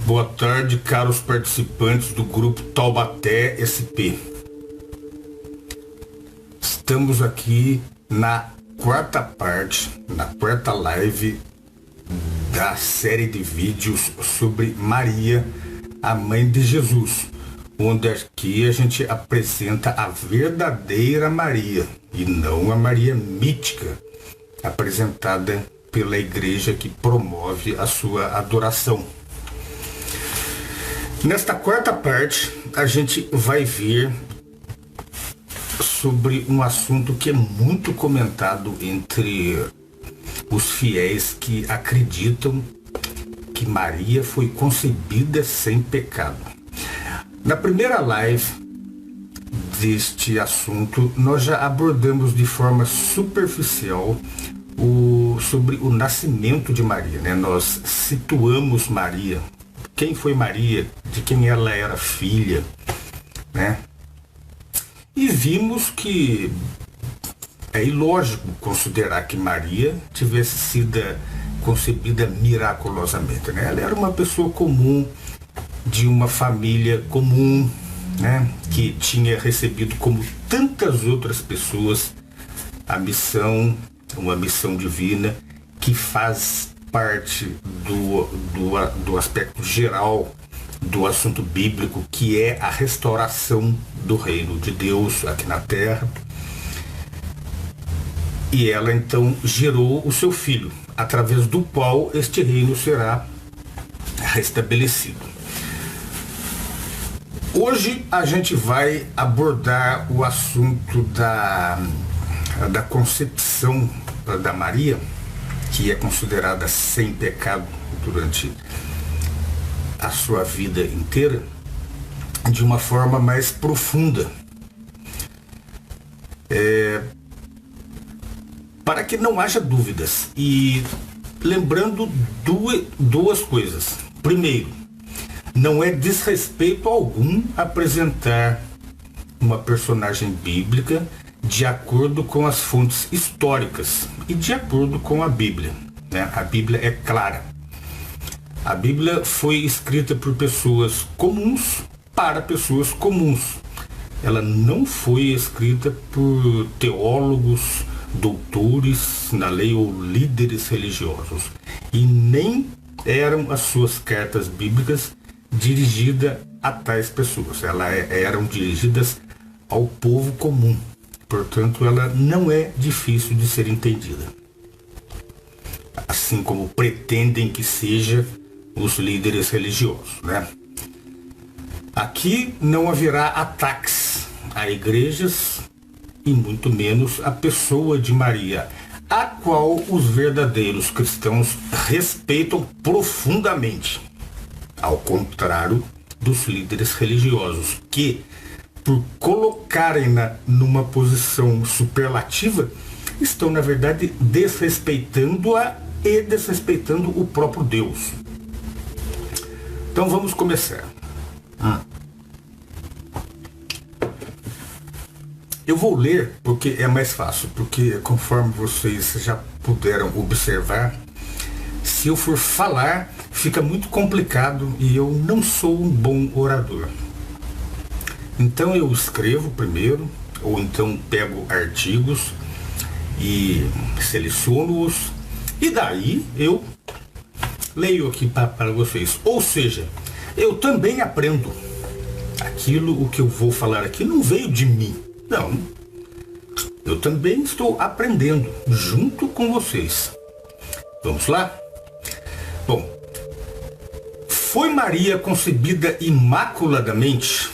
Boa tarde, caros participantes do grupo Taubaté SP. Estamos aqui na quarta parte, na quarta live da série de vídeos sobre Maria, a mãe de Jesus, onde aqui a gente apresenta a verdadeira Maria e não a Maria mítica, apresentada pela igreja que promove a sua adoração. Nesta quarta parte, a gente vai ver sobre um assunto que é muito comentado entre os fiéis que acreditam que Maria foi concebida sem pecado. Na primeira live deste assunto, nós já abordamos de forma superficial sobre o nascimento de Maria, né? Nós situamos Maria, quem foi Maria, de quem ela era filha, né? E vimos que é ilógico considerar que Maria tivesse sido concebida miraculosamente, né? Ela era uma pessoa comum, de uma família comum, né? Que tinha recebido, como tantas outras pessoas, uma missão divina que faz parte do aspecto geral do assunto bíblico, que é a restauração do reino de Deus aqui na terra. E ela então gerou o seu filho, através do qual este reino será restabelecido. Hoje a gente vai abordar o assunto da concepção da Maria, que é considerada sem pecado durante a sua vida inteira, de uma forma mais profunda. Para que não haja dúvidas, e lembrando duas coisas. Primeiro, não é desrespeito algum apresentar uma personagem bíblica de acordo com as fontes históricas e de acordo com a Bíblia, né? A Bíblia é clara. A Bíblia foi escrita por pessoas comuns para pessoas comuns. Ela não foi escrita por teólogos, doutores na lei ou líderes religiosos. E nem eram as suas cartas bíblicas dirigidas a tais pessoas. Elas eram dirigidas ao povo comum. Portanto, ela não é difícil de ser entendida. Assim como pretendem que seja os líderes religiosos, né? Aqui não haverá ataques a igrejas e muito menos a pessoa de Maria, a qual os verdadeiros cristãos respeitam profundamente, ao contrário dos líderes religiosos, que, por colocarem-na numa posição superlativa, estão, na verdade, desrespeitando-a e desrespeitando o próprio Deus. Então vamos começar. Eu vou ler porque é mais fácil, porque conforme vocês já puderam observar, se eu for falar, fica muito complicado e eu não sou um bom orador. Então eu escrevo primeiro, ou então pego artigos e seleciono-os, e daí eu leio aqui para vocês. Ou seja, eu também aprendo. O que eu vou falar aqui não veio de mim. Não. Eu também estou aprendendo junto com vocês. Vamos lá? Bom, foi Maria concebida imaculadamente?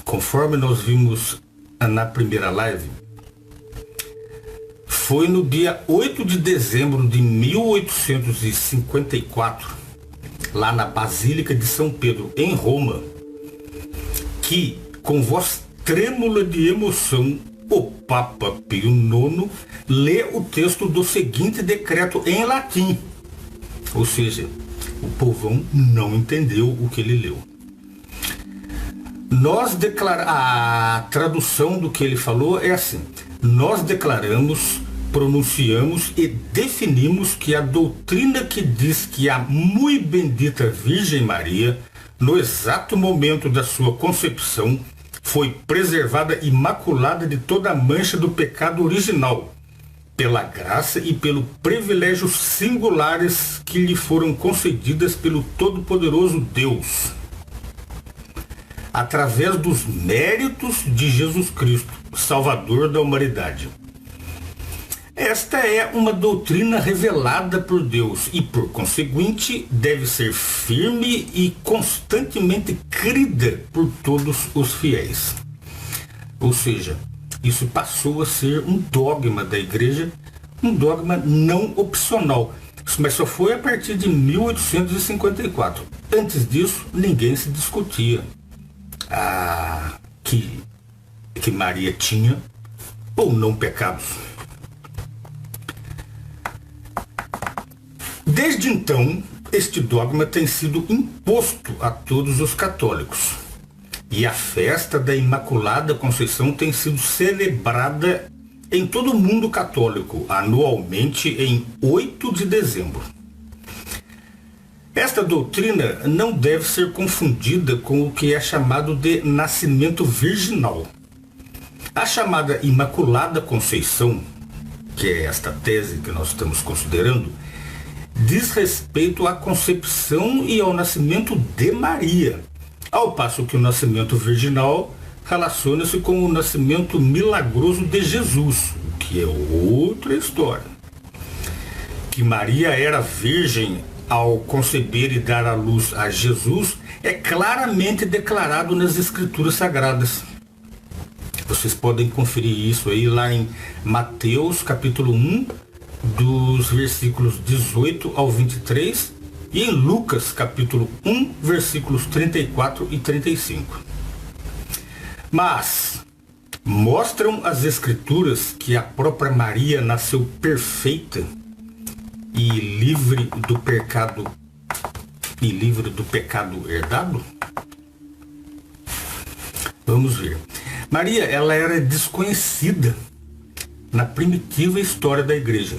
Conforme nós vimos na primeira live, foi no dia 8 de dezembro de 1854, lá na Basílica de São Pedro, em Roma, que, com voz trêmula de emoção, o Papa Pio IX lê o texto do seguinte decreto em latim. Ou seja, o povão não entendeu o que ele leu. A tradução do que ele falou é assim: nós declaramos pronunciamos e definimos que a doutrina que diz que a muito bendita Virgem Maria, no exato momento da sua concepção, foi preservada imaculada de toda a mancha do pecado original, pela graça e pelo privilégio singulares que lhe foram concedidas pelo Todo-Poderoso Deus, através dos méritos de Jesus Cristo, Salvador da humanidade. Esta é uma doutrina revelada por Deus e, por conseguinte, deve ser firme e constantemente crida por todos os fiéis. Ou seja, isso passou a ser um dogma da igreja, um dogma não opcional, mas só foi a partir de 1854. Antes disso, ninguém se discutia que Maria tinha ou não pecados. Desde então, este dogma tem sido imposto a todos os católicos. E a festa da Imaculada Conceição tem sido celebrada em todo o mundo católico, anualmente em 8 de dezembro. Esta doutrina não deve ser confundida com o que é chamado de nascimento virginal. A chamada Imaculada Conceição, que é esta tese que nós estamos considerando, diz respeito à concepção e ao nascimento de Maria, ao passo que o nascimento virginal relaciona-se com o nascimento milagroso de Jesus, que é outra história. Que Maria era virgem ao conceber e dar à luz a Jesus é claramente declarado nas Escrituras Sagradas. Vocês podem conferir isso aí lá em Mateus capítulo 1, dos versículos 18 ao 23, e em Lucas capítulo 1, versículos 34 e 35. Mas mostram as Escrituras que a própria Maria nasceu perfeita e livre do pecado herdado? Vamos ver. Maria, ela era desconhecida na primitiva história da igreja.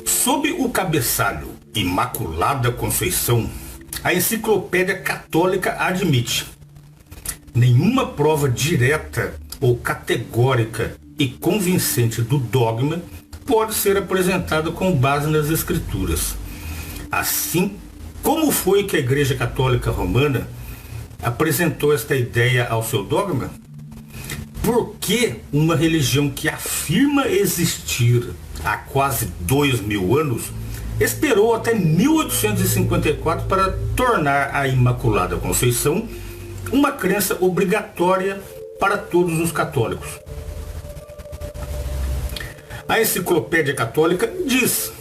Sob o cabeçalho Imaculada Conceição, a Enciclopédia Católica admite: nenhuma prova direta ou categórica e convincente do dogma pode ser apresentada com base nas Escrituras. Assim, como foi que a Igreja Católica Romana apresentou esta ideia ao seu dogma? Por que uma religião que afirma existir há quase 2000 anos esperou até 1854 para tornar a Imaculada Conceição uma crença obrigatória para todos os católicos? A Enciclopédia Católica diz,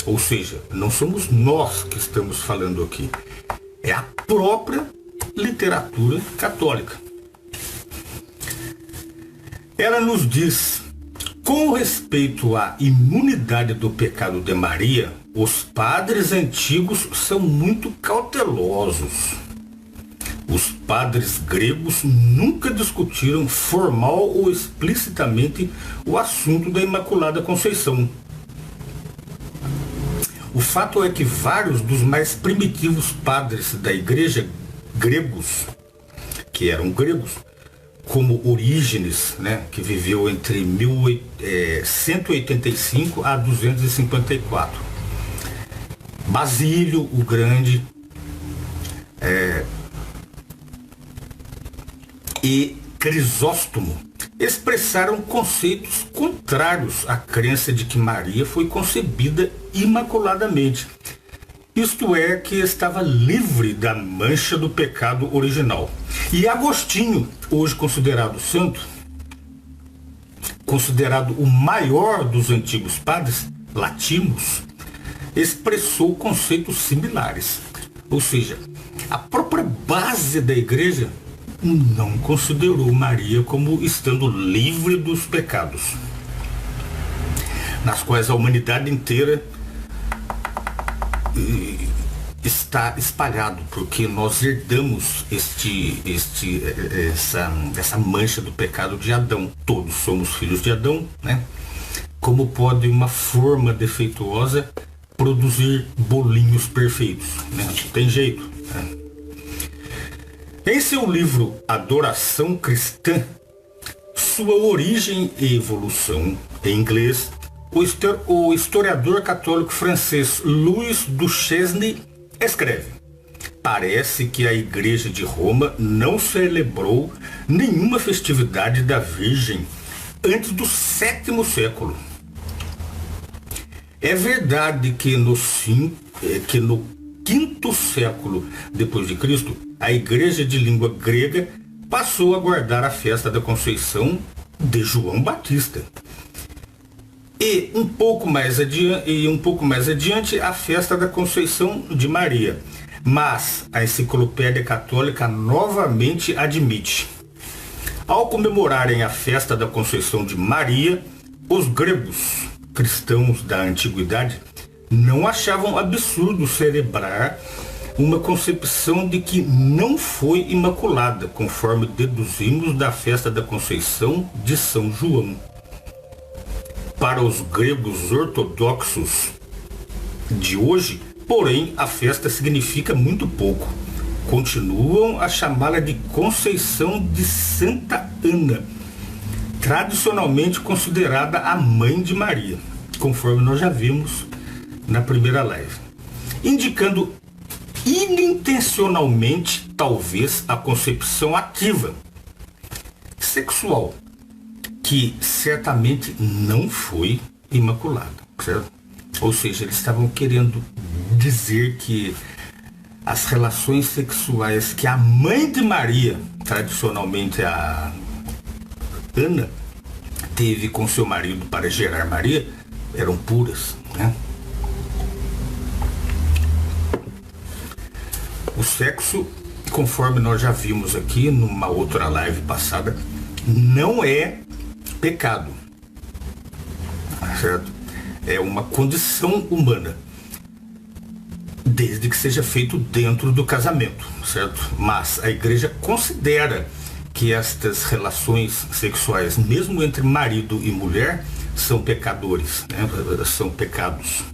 ou seja, não somos nós que estamos falando aqui, é a própria literatura católica. Ela nos diz: com respeito à imunidade do pecado de Maria, os padres antigos são muito cautelosos. Os padres gregos nunca discutiram formal ou explicitamente o assunto da Imaculada Conceição. O fato é que vários dos mais primitivos padres da igreja gregos, que eram gregos, como Orígenes, que viveu entre 185 a 254, Basílio o Grande, e Crisóstomo, expressaram conceitos contrários à crença de que Maria foi concebida imaculadamente, isto é, que estava livre da mancha do pecado original. E Agostinho, hoje considerado santo, considerado o maior dos antigos padres latinos, expressou conceitos similares. Ou seja, a própria base da igreja não considerou Maria como estando livre dos pecados, nas quais a humanidade inteira está espalhado, porque nós herdamos essa mancha do pecado de Adão. Todos somos filhos de Adão, né? Como pode uma forma defeituosa produzir bolinhos perfeitos, né? Não tem jeito, né? Em seu livro Adoração Cristã, sua origem e evolução, em inglês, o historiador católico francês Louis Duchesne escreve: parece que a Igreja de Roma não celebrou nenhuma festividade da Virgem antes do 7º século. É verdade que no 5º século depois de Cristo, a Igreja de língua grega passou a guardar a festa da Conceição de João Batista. E um pouco mais adiante, a festa da Conceição de Maria. Mas a Enciclopédia Católica novamente admite: ao comemorarem a festa da Conceição de Maria, os gregos cristãos da antiguidade não achavam absurdo celebrar uma concepção de que não foi imaculada, conforme deduzimos da festa da Conceição de São João. Para os gregos ortodoxos de hoje, porém, a festa significa muito pouco. Continuam a chamá-la de Conceição de Santa Ana, tradicionalmente considerada a mãe de Maria, conforme nós já vimos na primeira live, indicando inintencionalmente, talvez, a concepção ativa, sexual, que certamente não foi imaculada, certo? Ou seja, eles estavam querendo dizer que as relações sexuais que a mãe de Maria, tradicionalmente a Ana, teve com seu marido para gerar Maria, eram puras, né? O sexo, conforme nós já vimos aqui numa outra live passada, não é pecado, certo? É uma condição humana, desde que seja feito dentro do casamento, certo? Mas a Igreja considera que estas relações sexuais, mesmo entre marido e mulher, são pecadores, né? São pecados.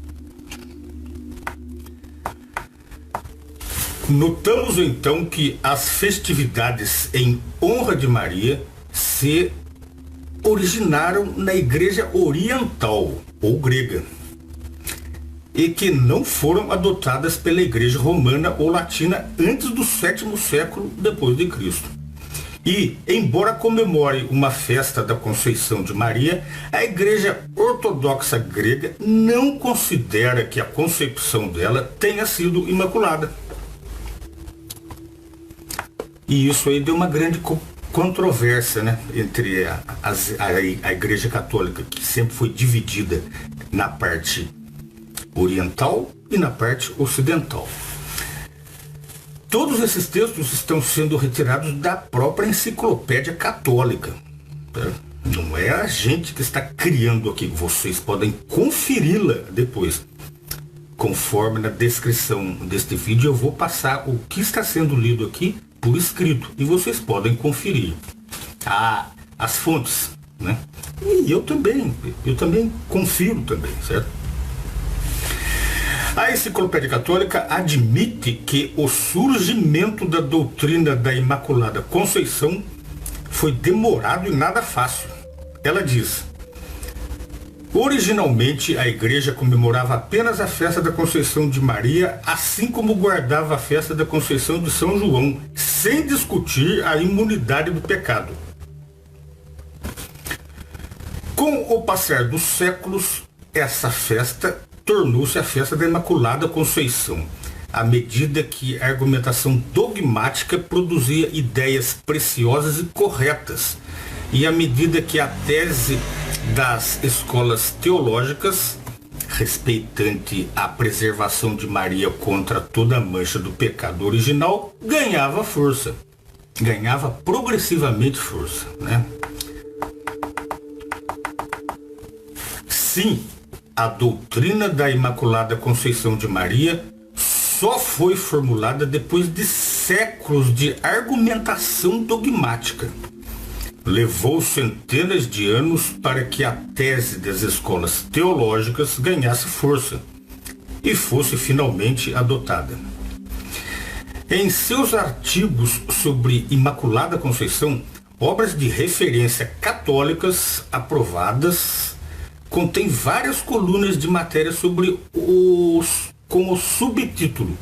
Notamos então que as festividades em honra de Maria se originaram na Igreja Oriental ou grega e que não foram adotadas pela Igreja Romana ou Latina antes do 7º século depois de Cristo. E, embora comemore uma festa da Conceição de Maria, a Igreja Ortodoxa grega não considera que a concepção dela tenha sido imaculada. E isso aí deu uma grande controvérsia, né, entre a Igreja Católica, que sempre foi dividida na parte oriental e na parte ocidental. Todos esses textos estão sendo retirados da própria Enciclopédia Católica. Não é a gente que está criando aqui. Vocês podem conferi-la depois. Conforme na descrição deste vídeo, eu vou passar o que está sendo lido aqui por escrito. E vocês podem conferir as fontes, né? E eu também confiro também, certo? A Enciclopédia Católica admite que o surgimento da doutrina da Imaculada Conceição foi demorado e nada fácil. Ela diz: originalmente a Igreja comemorava apenas a festa da Conceição de Maria, assim como guardava a festa da Conceição de São João, sem discutir a imunidade do pecado. Com o passar dos séculos, essa festa tornou-se a festa da Imaculada Conceição, à medida que a argumentação dogmática produzia ideias preciosas e corretas, e à medida que a tese das escolas teológicas, respeitante à preservação de Maria contra toda a mancha do pecado original, ganhava força, ganhava progressivamente força, né? Sim, a doutrina da Imaculada Conceição de Maria só foi formulada depois de séculos de argumentação dogmática. Levou centenas de anos para que a tese das escolas teológicas ganhasse força e fosse finalmente adotada. Em seus artigos sobre Imaculada Conceição, obras de referência católicas aprovadas, contém várias colunas de matéria sobre com o subtítulo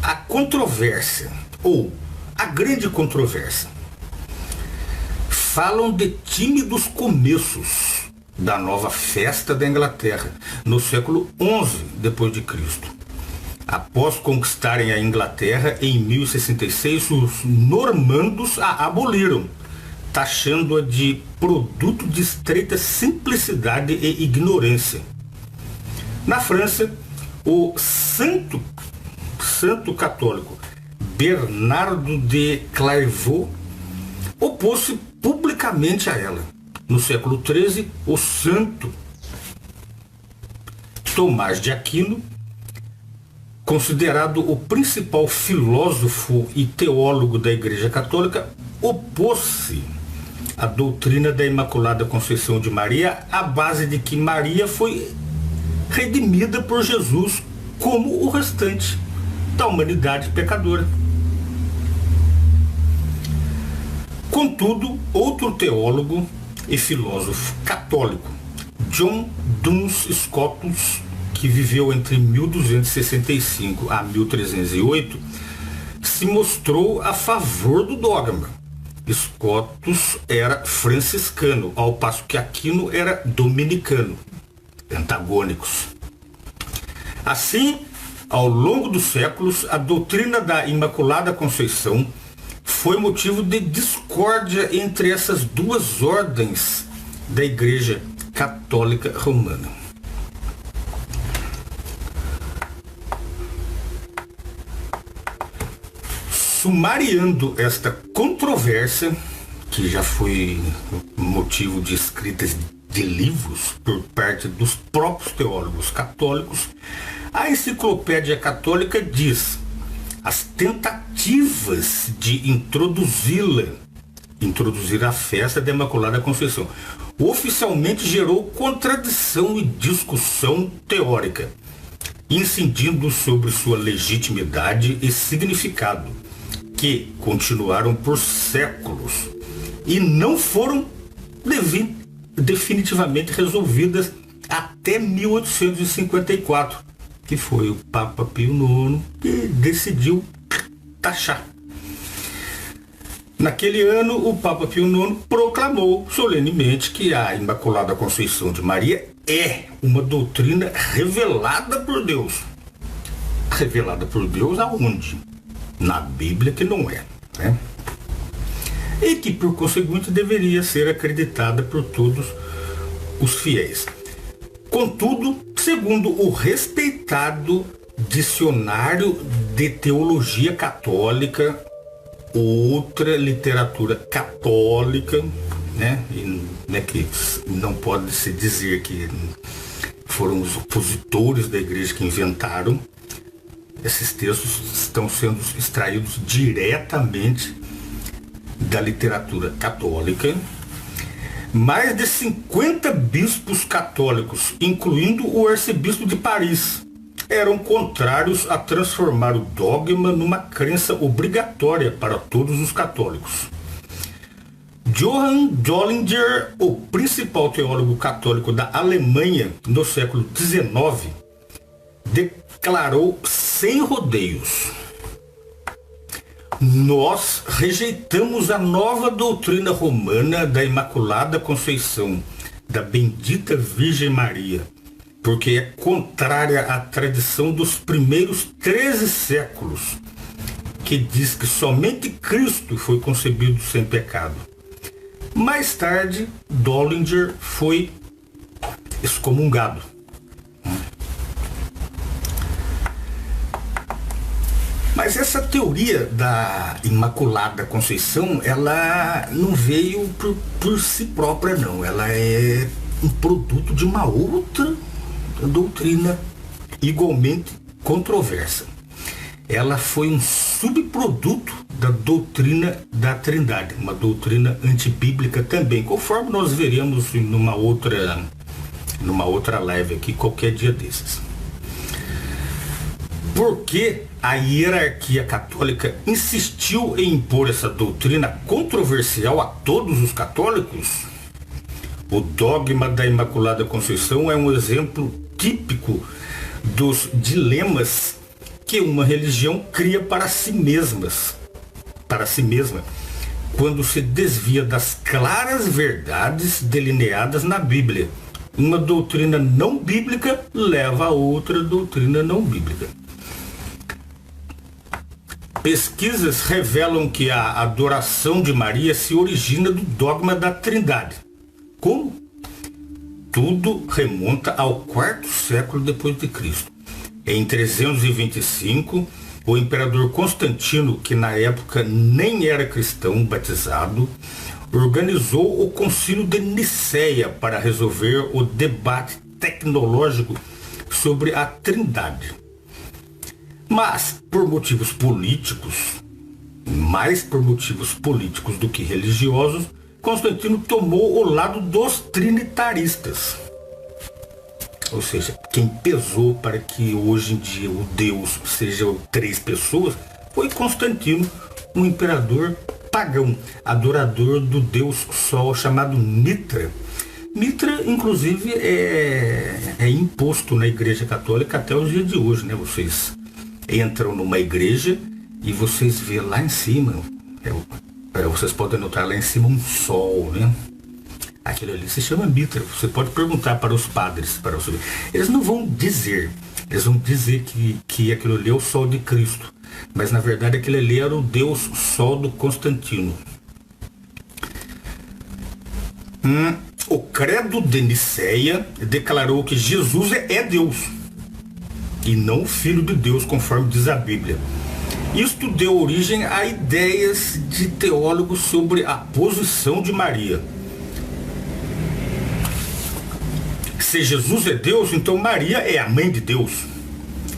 A Controvérsia ou A Grande Controvérsia. Falam de tímidos começos da nova festa da Inglaterra no século XI d.C. Após conquistarem a Inglaterra em 1066, os normandos a aboliram, taxando-a de produto de estreita simplicidade e ignorância. Na França, o santo católico Bernardo de Clairvaux opôs-se publicamente a ela. No século XIII, o santo Tomás de Aquino, considerado o principal filósofo e teólogo da Igreja Católica, opôs-se à doutrina da Imaculada Conceição de Maria, à base de que Maria foi redimida por Jesus como o restante da humanidade pecadora. Contudo, outro teólogo e filósofo católico, John Duns Scotus, que viveu entre 1265 a 1308, se mostrou a favor do dogma. Scotus era franciscano, ao passo que Aquino era dominicano, antagônicos. Assim, ao longo dos séculos, a doutrina da Imaculada Conceição foi motivo de discórdia entre essas duas ordens da Igreja Católica Romana. Sumariando esta controvérsia, que já foi motivo de escritas de livros por parte dos próprios teólogos católicos, a Enciclopédia Católica diz: as tentativas de introduzir a festa da Imaculada Conceição oficialmente gerou contradição e discussão teórica, incidindo sobre sua legitimidade e significado, que continuaram por séculos e não foram definitivamente resolvidas até 1854, que foi o Papa Pio IX que decidiu taxar. Naquele ano, o Papa Pio IX proclamou solenemente que a Imaculada Conceição de Maria é uma doutrina revelada por Deus. Revelada por Deus aonde? Na Bíblia, que não é, né? E que, por conseguinte, deveria ser acreditada por todos os fiéis. Contudo, segundo o respeitado Dicionário de Teologia Católica, outra literatura católica, né, que não pode se dizer que foram os opositores da Igreja que inventaram, esses textos estão sendo extraídos diretamente da literatura católica. Mais de 50 bispos católicos, incluindo o arcebispo de Paris, eram contrários a transformar o dogma numa crença obrigatória para todos os católicos. Johann Dollinger, o principal teólogo católico da Alemanha no século XIX, declarou sem rodeios: nós rejeitamos a nova doutrina romana da Imaculada Conceição da Bendita Virgem Maria, porque é contrária à tradição dos primeiros 13 séculos, que diz que somente Cristo foi concebido sem pecado. Mais tarde, Dollinger foi excomungado. Mas essa teoria da Imaculada Conceição, ela não veio por si própria, não. Ela é um produto de uma outra doutrina igualmente controversa. ela foi um subproduto da doutrina da Trindade, uma doutrina antibíblica também, conforme nós veremos numa outra live aqui, qualquer dia desses. Porque a hierarquia católica insistiu em impor essa doutrina controversial a todos os católicos? O dogma da Imaculada Conceição é um exemplo típico dos dilemas que uma religião cria para si mesma, quando se desvia das claras verdades delineadas na Bíblia. Uma doutrina não bíblica leva a outra doutrina não bíblica. Pesquisas revelam que a adoração de Maria se origina do dogma da Trindade. Como? Tudo remonta ao quarto século depois de Cristo. Em 325, o imperador Constantino, que na época nem era cristão batizado, organizou o Concílio de Nicéia para resolver o debate tecnológico sobre a Trindade. Mas, por motivos políticos, mais por motivos políticos do que religiosos, Constantino tomou o lado dos trinitaristas. Ou seja, quem pesou para que hoje em dia o Deus seja 3 pessoas foi Constantino, um imperador pagão, adorador do Deus Sol chamado Mitra. Mitra, inclusive, é imposto na Igreja Católica até os dias de hoje, né? Vocês entram numa igreja e vocês vê lá em cima, vocês podem notar lá em cima um sol, né? Aquilo ali se chama mitra. Você pode perguntar para os padres, eles não vão dizer, eles vão dizer que aquilo ali é o sol de Cristo, mas na verdade aquele ali era o Deus Sol do Constantino. O Credo de Nicéia declarou que Jesus é Deus e não Filho de Deus, conforme diz a Bíblia. Isto deu origem a ideias de teólogos sobre a posição de Maria. Se Jesus é Deus, então Maria é a mãe de Deus.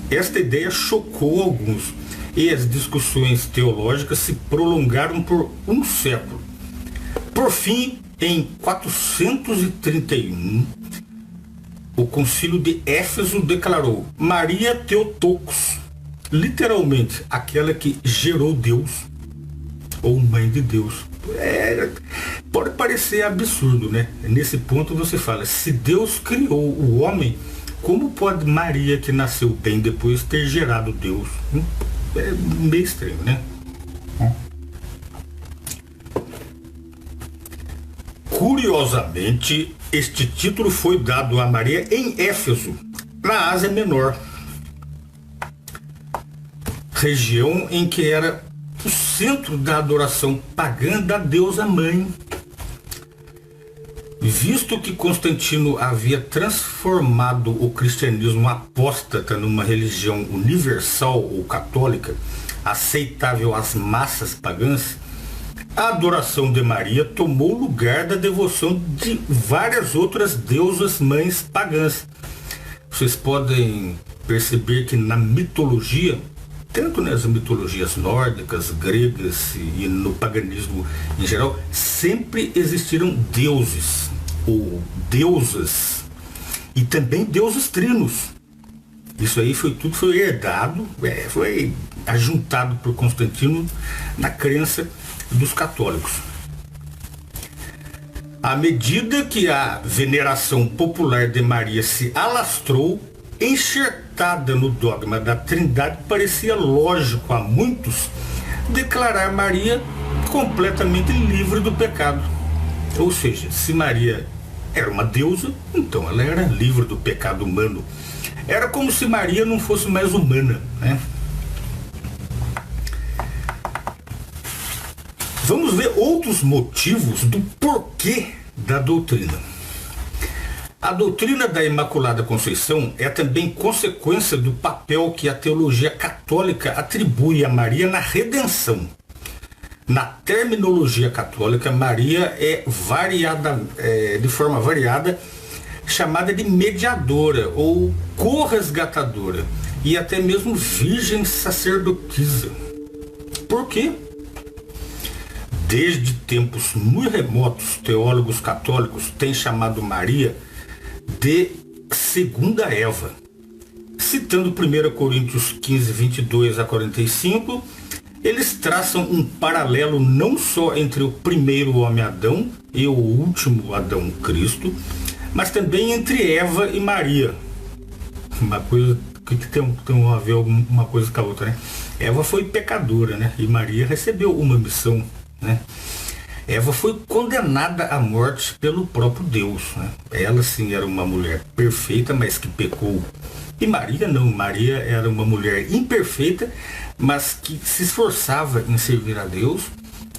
Esta ideia chocou alguns e as discussões teológicas se prolongaram por um século. Por fim, em 431, o Concílio de Éfeso declarou Maria Theotokos, literalmente aquela que gerou Deus, ou mãe de Deus. Pode parecer absurdo, né? Nesse ponto você fala, se Deus criou o homem, como pode Maria, que nasceu bem depois, ter gerado Deus? É meio estranho, né? Curiosamente, este título foi dado a Maria em Éfeso, na Ásia Menor, região em que era o centro da adoração pagã da deusa mãe. Visto que Constantino havia transformado o cristianismo apóstata numa religião universal ou católica, aceitável às massas pagãs, a adoração de Maria tomou lugar da devoção de várias outras deusas mães pagãs. Vocês podem perceber que na mitologia, tanto nas mitologias nórdicas, gregas e no paganismo em geral, sempre existiram deuses ou deusas e também deuses trinos. Isso aí foi herdado, foi ajuntado por Constantino na crença dos católicos. À medida que a veneração popular de Maria se alastrou, enxertada no dogma da Trindade, parecia lógico a muitos declarar Maria completamente livre do pecado. Ou seja, se Maria era uma deusa, então ela era livre do pecado humano. Era como se Maria não fosse mais humana, né? Vamos ver outros motivos do porquê da doutrina. A doutrina da Imaculada Conceição é também consequência do papel que a teologia católica atribui a Maria na redenção. Na terminologia católica, Maria é de forma variada, chamada de mediadora ou corresgatadora. e até mesmo virgem sacerdotisa. Por quê? Desde tempos muito remotos, teólogos católicos têm chamado Maria de segunda Eva. Citando 1 Coríntios 15, 22 a 45, eles traçam um paralelo não só entre o primeiro homem Adão e o último Adão, Cristo, mas também entre Eva e Maria. Uma coisa que tem a ver uma coisa com a outra, né? Eva foi pecadora, né? E Maria recebeu uma missão, né? Eva foi condenada à morte pelo próprio Deus, né? Ela sim era uma mulher perfeita, mas que pecou. E Maria não, Maria era uma mulher imperfeita, mas que se esforçava em servir a Deus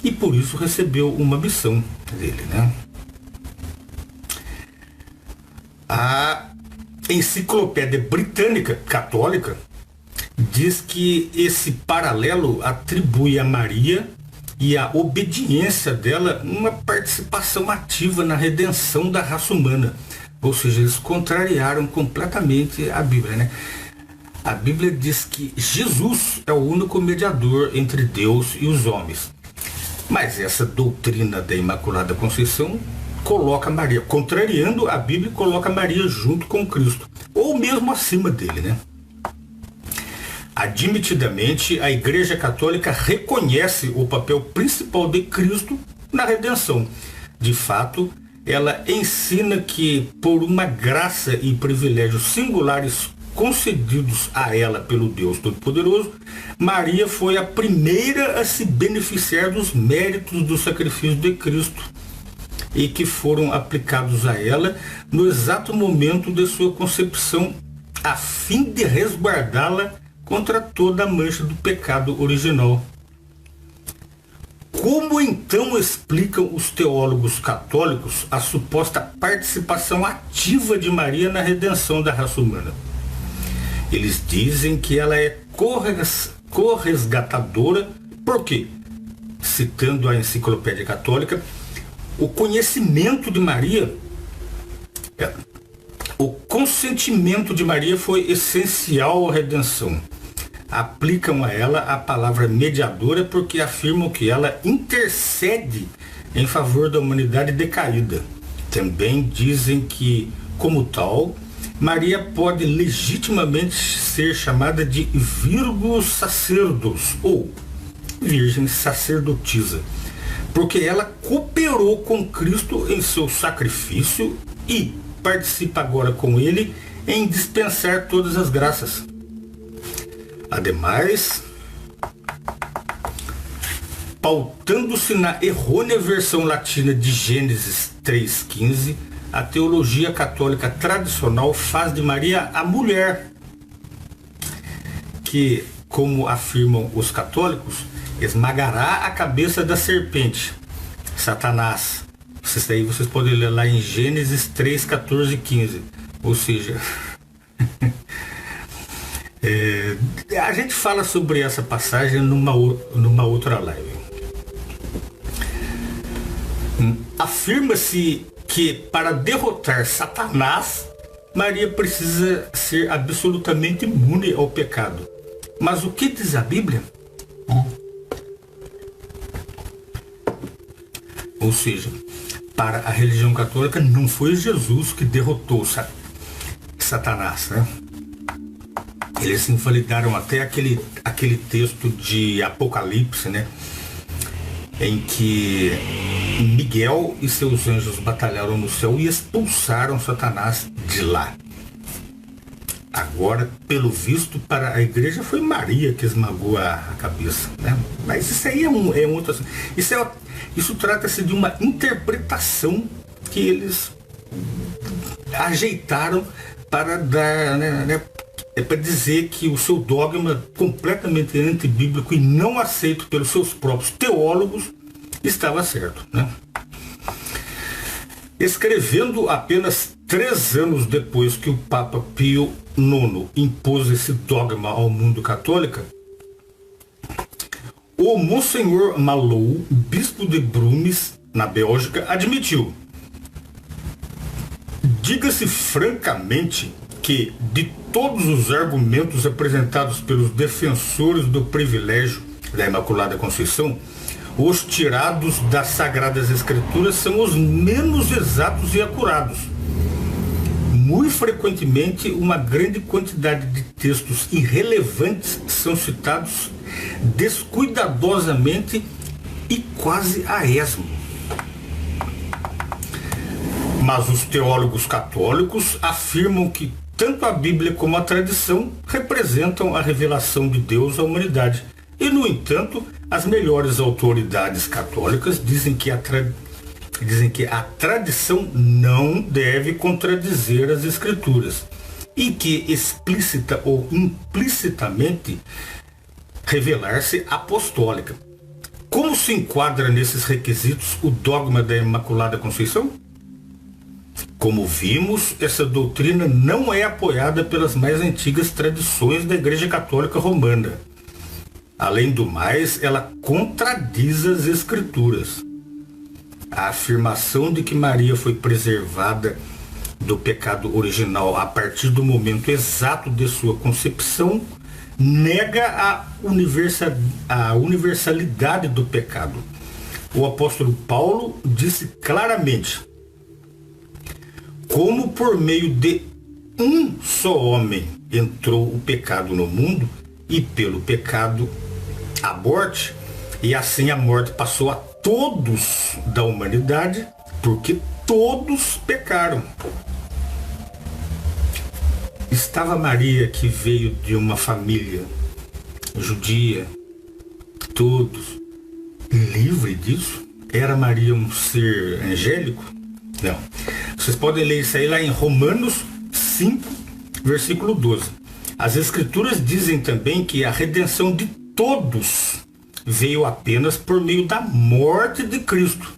e por isso recebeu uma missão dele, né? A Enciclopédia Britânica Católica diz que esse paralelo atribui a Maria e a obediência dela uma participação ativa na redenção da raça humana. Ou seja, eles contrariaram completamente a Bíblia, né? A Bíblia diz que Jesus é o único mediador entre Deus e os homens. Mas essa doutrina da Imaculada Conceição coloca Maria, contrariando a Bíblia, coloca Maria junto com Cristo, ou mesmo acima dele, né? Admitidamente, a Igreja Católica reconhece o papel principal de Cristo na redenção. De fato, ela ensina que, por uma graça e privilégios singulares concedidos a ela pelo Deus Todo-Poderoso, Maria foi a primeira a se beneficiar dos méritos do sacrifício de Cristo e que foram aplicados a ela no exato momento de sua concepção, a fim de resguardá-la contra toda a mancha do pecado original. Como então explicam os teólogos católicos a suposta participação ativa de Maria na redenção da raça humana? Eles dizem que ela é corresgatadora, porque, citando a Enciclopédia Católica, o conhecimento de Maria, o consentimento de Maria foi essencial à redenção. Aplicam a ela a palavra mediadora porque afirmam que ela intercede em favor da humanidade decaída. Também dizem que, como tal, Maria pode legitimamente ser chamada de Virgo Sacerdos, ou Virgem Sacerdotisa, porque ela cooperou com Cristo em seu sacrifício e participa agora com ele em dispensar todas as graças. Ademais, pautando-se na errônea versão latina de Gênesis 3,15, a teologia católica tradicional faz de Maria a mulher, que, como afirmam os católicos, esmagará a cabeça da serpente, Satanás. Isso aí vocês podem ler lá em Gênesis 3, 14 e 15. Ou seja, a gente fala sobre essa passagem numa outra live. Afirma-se que para derrotar Satanás, Maria precisa ser absolutamente imune ao pecado. Mas o que diz a Bíblia? Ou seja, para a religião católica não foi Jesus que derrotou Satanás, né? Eles invalidaram até aquele texto de Apocalipse, né? Em que Miguel e seus anjos batalharam no céu e expulsaram Satanás de lá. Agora, pelo visto, para a igreja foi Maria que esmagou a cabeça, né? Mas isso aí é um outro assunto. Isso trata-se de uma interpretação que eles ajeitaram para dar, né, para dizer que o seu dogma completamente antibíblico e não aceito pelos seus próprios teólogos estava certo, né? Escrevendo apenas 3 anos depois que o Papa Pio IX impôs esse dogma ao mundo católico, o Monsenhor Malou, bispo de Brumes, na Bélgica, admitiu: diga-se francamente que, de todos os argumentos apresentados pelos defensores do privilégio da Imaculada Conceição, os tirados das Sagradas Escrituras são os menos exatos e acurados. Muito frequentemente, uma grande quantidade de textos irrelevantes são citados descuidadosamente e quase a esmo. Mas os teólogos católicos afirmam que tanto a Bíblia como a tradição representam a revelação de Deus à humanidade. E, no entanto, as melhores autoridades católicas dizem que a tradição não deve contradizer as Escrituras e que, explícita ou implicitamente, revelar-se apostólica. Como se enquadra nesses requisitos o dogma da Imaculada Conceição? Como vimos, essa doutrina não é apoiada pelas mais antigas tradições da Igreja Católica Romana. Além do mais, ela contradiz as Escrituras. A afirmação de que Maria foi preservada do pecado original a partir do momento exato de sua concepção nega a universalidade do pecado. O apóstolo Paulo disse claramente: como por meio de um só homem entrou o pecado no mundo, e pelo pecado a morte, e assim a morte passou a todos da humanidade, porque todos pecaram. Estava Maria, que veio de uma família judia, todos, livre disso? Era Maria um ser angélico? Não. Vocês podem ler isso aí lá em Romanos 5, versículo 12. As Escrituras dizem também que a redenção de todos veio apenas por meio da morte de Cristo.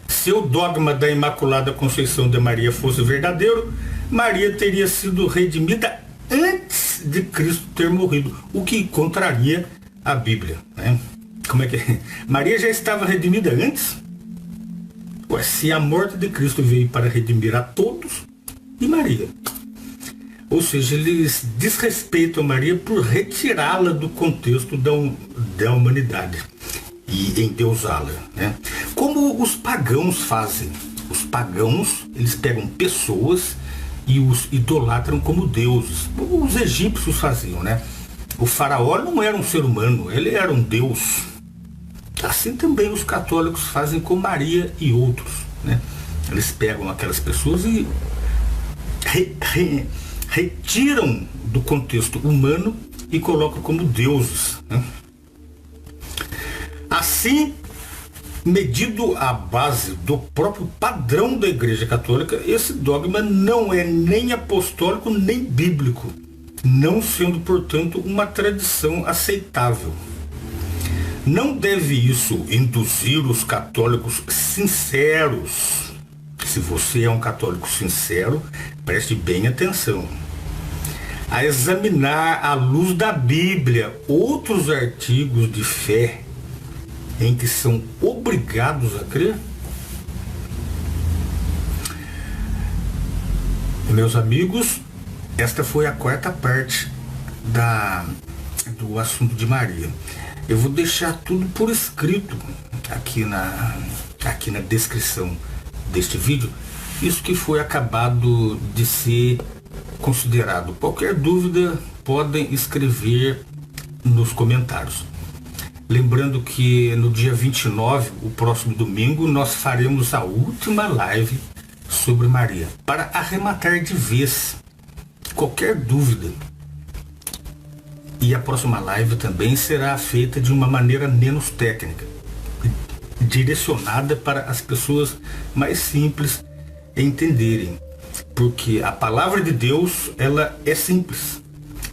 Se o dogma da Imaculada Conceição de Maria fosse verdadeiro, Maria teria sido redimida antes de Cristo ter morrido, o que contraria a Bíblia, né? Como é que é? Maria já estava redimida antes? Ué, se a morte de Cristo veio para redimir a todos, e Maria? Ou seja, eles desrespeitam Maria por retirá-la do contexto da humanidade e endeusá-la, né? Como os pagãos fazem. Os pagãos, eles pegam pessoas e os idolatram como deuses. Os egípcios faziam, né? O faraó não era um ser humano, ele era um deus. Assim também os católicos fazem com Maria e outros, né? Eles pegam aquelas pessoas e retiram do contexto humano e colocam como deuses, né? Assim, medido à base do próprio padrão da Igreja Católica, esse dogma não é nem apostólico nem bíblico, não sendo, portanto, uma tradição aceitável. Não deve isso induzir os católicos sinceros. Se você é um católico sincero, preste bem atenção, a examinar à luz da Bíblia outros artigos de fé em que são obrigados a crer? Meus amigos, esta foi a quarta parte do assunto de Maria. Eu vou deixar tudo por escrito aqui na descrição deste vídeo, isso que foi acabado de ser considerado. Qualquer dúvida, podem escrever nos comentários. Lembrando que no dia 29, o próximo domingo, nós faremos a última live sobre Maria, para arrematar de vez qualquer dúvida. E a próxima live também será feita de uma maneira menos técnica, direcionada para as pessoas mais simples entenderem. Porque a palavra de Deus, ela é simples.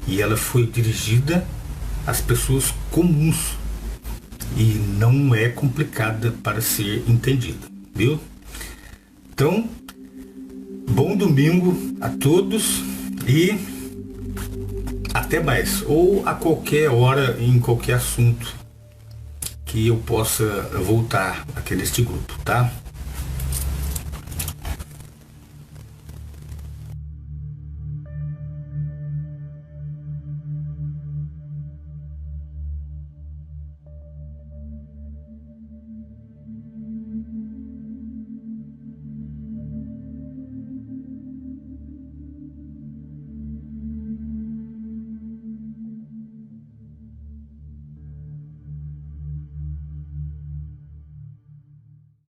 E ela foi dirigida às pessoas comuns. E não é complicada para ser entendida, viu? Então, bom domingo a todos e até mais. Ou a qualquer hora, em qualquer assunto que eu possa voltar aqui neste grupo, tá?